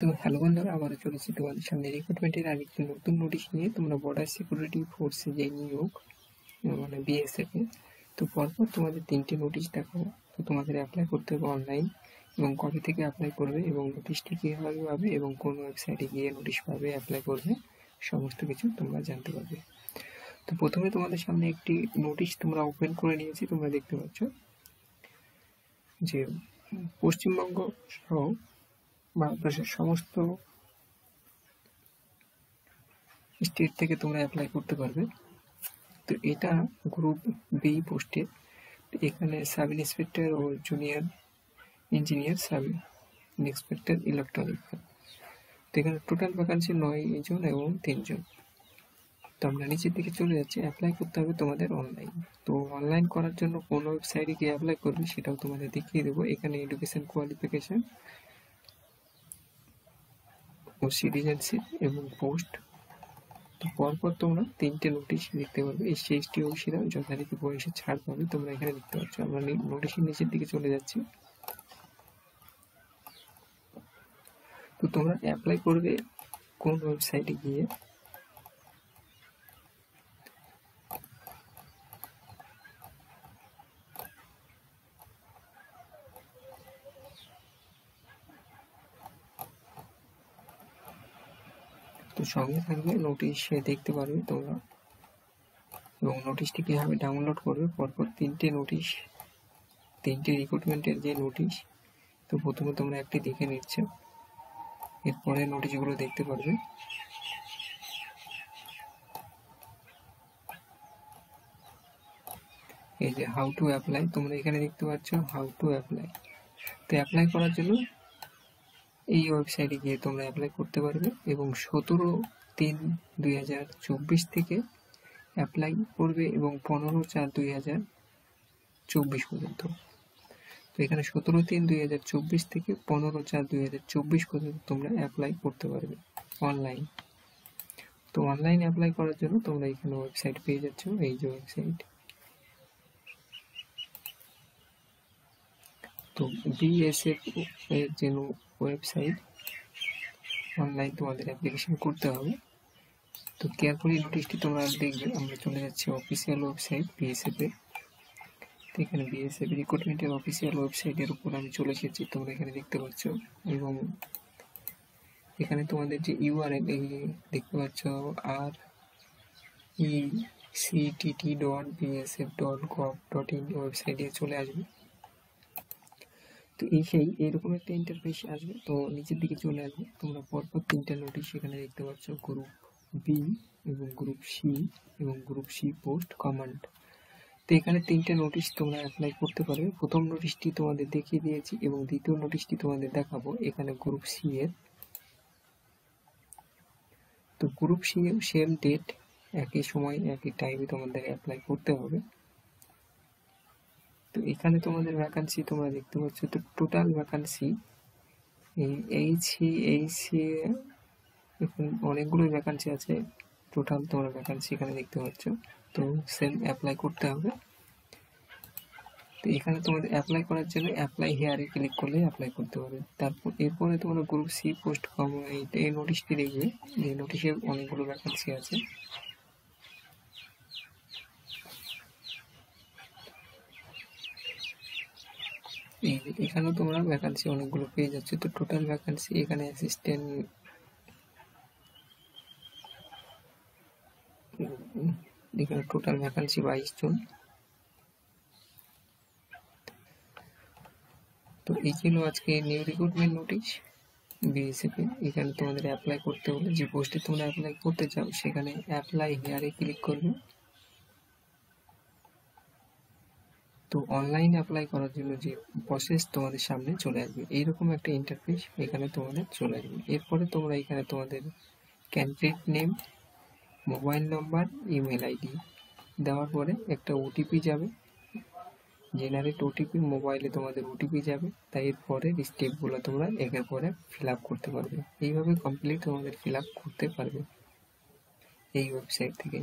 তো হ্যালো বন্ধুরা, আবারও চলেছি তোমাদের সামনে রিক্রুটমেন্টের আরেকটি নতুন নোটিশ নিয়ে। তোমরা বর্ডার সিকিউরিটি ফোর্সে যে নিয়োগ মানে বিএসএফ এ, তো পরপর তোমাদের 3টে নোটিশ দেখাবো। তো তোমাদের অ্যাপ্লাই করতে হবে অনলাইন, এবং কবে থেকে অ্যাপ্লাই করবে এবং নোটিশটি কীভাবে পাবে এবং কোন ওয়েবসাইটে গিয়ে নোটিশ পাবে, অ্যাপ্লাই করবে, সমস্ত কিছু তোমরা জানতে পারবে। তো প্রথমে তোমাদের সামনে একটি নোটিশ তোমরা ওপেন করে নিয়েছি। তোমরা দেখতে পাচ্ছ যে পশ্চিমবঙ্গ সহ ভারতবর্ষের সমস্ত স্টেট থেকে তোমরা অ্যাপ্লাই করতে পারবে। তো এটা গ্রুপ বি পোস্টে, এখানে সাব ইন্সপেক্টর ও junior engineer, sub inspector electronic. তো এখানে টোটাল ভ্যাকান্সি 9 জন এবং 3 জন। তো আমরা নিচের দিকে চলে যাচ্ছি। অ্যাপ্লাই করতে হবে তোমাদের অনলাইন। তো অনলাইন করার জন্য কোন ওয়েবসাইটে গিয়ে অ্যাপ্লাই করবে সেটাও তোমাদের দেখিয়ে দেবো। এখানে এডুকেশন কোয়ালিফিকেশন ও সিটিজেনশিপ এবং পোস্ট। তো পরপর তোমরা 3টে নোটিশ দেখতে পারবে। এসসি এসটি ওসিরা যথারীতি বয়সে ছাড় পাবে, তোমরা এখানে দেখতে পাচ্ছ। আমরা নোটিশের নিচের দিকে চলে যাচ্ছি। তো তোমরা অ্যাপ্লাই করবে কোন ওয়েবসাইটে গিয়ে, তো সঙ্গে থাকবে নোটিশে দেখতে পারবে তোমরা, এবং নোটিশটি কীভাবে ডাউনলোড করবে। পরপর 3টে নোটিশ, 3টে রিক্রুটমেন্টের যে নোটিশ। তো প্রথমে তোমরা একটি দেখে নিচ্ছ, এরপরে নোটিশগুলো দেখতে পারবে। এই যে হাউ টু অ্যাপ্লাই, তোমরা এখানে দেখতে পাচ্ছ হাউ টু অ্যাপ্লাই। তো অ্যাপ্লাই করার জন্য এই ওয়েবসাইটে গিয়ে তোমরা অ্যাপ্লাই করতে পারবে, এবং 17/3/2024 থেকে অ্যাপ্লাই করবে এবং 15/4/2024 পর্যন্ত। তো এখানে 17/3/2024 থেকে 15/4/2024 পর্যন্ত তোমরা অ্যাপ্লাই করতে পারবে অনলাইন। তো অনলাইন অ্যাপ্লাই করার জন্য তোমরা এখানে ওয়েবসাইট পেয়ে যাচ্ছ, এই যে ওয়েবসাইট। তো বিএসএফ এর যে ওয়েবসাইট, অনলাইন তোমাদের অ্যাপ্লিকেশন করতে হবে। তো কেয়ারফুলি নোটিশটি তোমরা দেখবে। আমরা চলে যাচ্ছি অফিসিয়াল ওয়েবসাইট বিএসএফ এর। তো এখানে বিএসএফ রিক্রুটমেন্টের অফিসিয়াল ওয়েবসাইটের উপর আমি চলে এসেছি, তোমরা এখানে দেখতে পাচ্ছ। এবং এখানে তোমাদের যে ইউআরএল দেখতে পাচ্ছ, rectt.bsf.gov.in ওয়েবসাইটে চলে আসবে। তো এইরকম একটা ইন্টারফেস আসবে। তো নিচের দিকে চলে আসবে। তোমরা পরপর 3টে নোটিশ এখানে দেখতে পাচ্ছ, গ্রুপ বি এবং গ্রুপ সি এবং গ্রুপ সি পোস্ট কমান্ড। তো এখানে 3টে নোটিশ তোমরা অ্যাপ্লাই করতে পারবে। প্রথম নোটিশটি তোমাদের দেখিয়ে দিয়েছি এবং দ্বিতীয় নোটিশটি তোমাদের দেখাবো। এখানে গ্রুপ সি এর, তো গ্রুপ সি এর সেম ডেট, একই সময় একই টাইমে তোমাদের অ্যাপ্লাই করতে হবে। তো এখানে তোমাদের ভ্যাকান্সি তোমরা দেখতে পাচ্ছ। তো টোটাল ভ্যাকান্সি এইচসি এখানে অনেকগুলো ভ্যাকান্সি আছে। টোটাল তোমরা ভ্যাকান্সি এখানে দেখতে পাচ্ছ। তো সেম অ্যাপ্লাই করতে হবে। তো এখানে তোমাদের অ্যাপ্লাই করার জন্য অ্যাপ্লাই হেয়ারে ক্লিক করলে অ্যাপ্লাই করতে পারবে। তারপর এরপরে তোমরা গ্রুপ সি পোস্ট কম এই নোটিশটি দেখবে, যে নোটিশে অনেকগুলো ভ্যাকান্সি আছে। এখানেও তোমরা ভ্যাকান্সি অনেকগুলো পেয়ে যাচ্ছে। তো টোটাল ভ্যাকান্সি এখানে অ্যাসিস্ট্যান্ট, এখানে টোটাল ভ্যাকান্সি 22 জন। তো এই ছিল আজকে নিউ রিক্রুটমেন্ট নোটিশ বিএসএফ এ। এখানে তোমাদের অ্যাপ্লাই করতে হলে, যে পোস্টে তোমরা অ্যাপ্লাই করতে চাও সেখানে অ্যাপ্লাই হেয়ারে ক্লিক করবে। তো অনলাইন অ্যাপ্লাই করার জন্য যে প্রসেস তোমাদের সামনে চলে আসবে, এইরকম একটা ইন্টারফেস এখানে তোমাদের চলে আসবে। এরপরে তোমরা এখানে তোমাদের candidate name, mobile number, email ID দেওয়ার পরে একটা ওটিপি যাবে, জেনারেট ওটিপি, মোবাইলে তোমাদের ওটিপি যাবে। তাই এরপরে স্টেপগুলো তোমরা একের পরে ফিল আপ করতে পারবে। এইভাবে কমপ্লিট তোমাদের ফিল আপ করতে পারবে এই ওয়েবসাইট থেকে।